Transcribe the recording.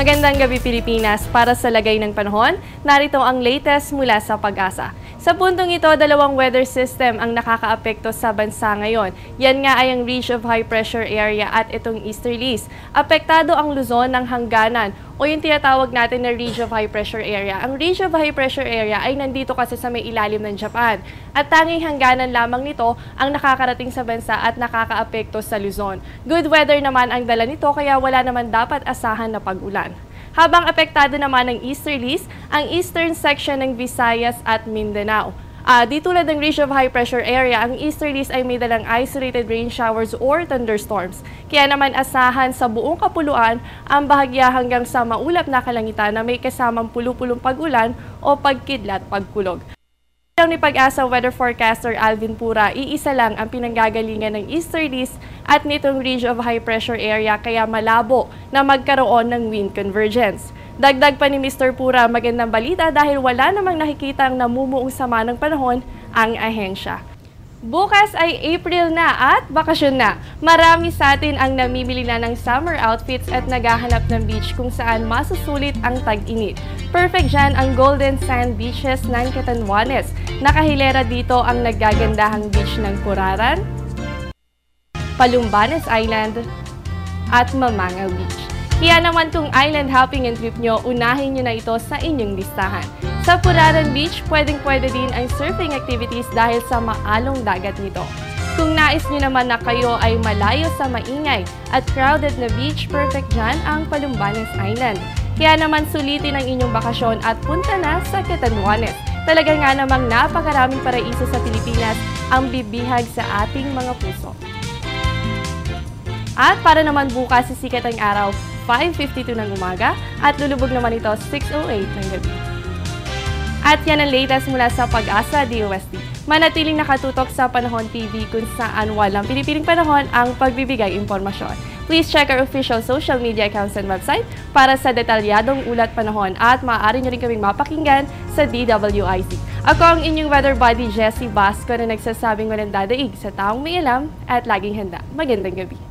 Magandang gabi Pilipinas. Para sa lagay ng panahon, narito ang latest mula sa Pag-asa. Sa puntong ito, dalawang weather system ang nakakaapekto sa bansa ngayon. Yan nga ay ang Ridge of High Pressure Area at itong easterlies. Apektado ang Luzon ng hangganan o yung tinatawag natin na Ridge of High Pressure Area. Ang Ridge of High Pressure Area ay nandito kasi sa may ilalim ng Japan. At tanging hangganan lamang nito ang nakakarating sa bansa at nakakaapekto sa Luzon. Good weather naman ang dala nito kaya wala naman dapat asahan na pag-ulan. Habang apektado naman ng easterlies, ang eastern section ng Visayas at Mindanao. Di tulad ng Ridge of High Pressure Area, ang easterlies ay may dalang isolated rain showers or thunderstorms. Kaya naman asahan sa buong kapuluan ang bahagya hanggang sa maulap na kalangitan na may kasamang pulu-pulong pag-ulan o pagkidlat pagkulog. Ni Pag-asa weather forecaster Alvin Pura, iisa lang ang pinanggagalingan ng easterlies at nitong Ridge of High Pressure Area kaya malabo na magkaroon ng wind convergence. Dagdag pa ni Mr. Pura, magandang balita dahil wala namang nakikitang namumuong sama ng panahon ang ahensya. Bukas ay April na at bakasyon na. Marami sa atin ang namimili na ng summer outfits at naghahanap ng beach kung saan masusulit ang tag-init. Perfect dyan ang Golden Sand Beaches ng Catanduanes. Nakahilera dito ang naggagandahang beach ng Puraran, Palumbanes Island at Mamangaw Beach. Kaya naman kung island hopping and trip nyo, unahin nyo na ito sa inyong listahan. Sa Puraran Beach, pwedeng-pwede din ang surfing activities dahil sa maalong dagat nito. Kung nais nyo naman na kayo ay malayo sa maingay at crowded na beach, perfect dyan ang Palumbanes Island. Kaya naman sulitin ang inyong bakasyon at punta na sa Catanduanes. Talaga nga namang napakaraming paraiso sa Pilipinas ang bibihag sa ating mga puso. At para naman bukas sisikat ang araw, 5:52 ng umaga at lulubog naman ito 6:08 ng gabi. At yan ang latest mula sa Pag-asa DOST. Manatiling nakatutok sa Panahon TV kung saan walang pinipiling panahon ang pagbibigay impormasyon. Please check our official social media accounts and website para sa detalyadong ulat panahon at maaari nyo rin kaming mapakinggan sa DWIC. Ako ang inyong weather buddy Jessie Basco na nagsasabing walang dadaig sa taong may alam at laging handa. Magandang gabi.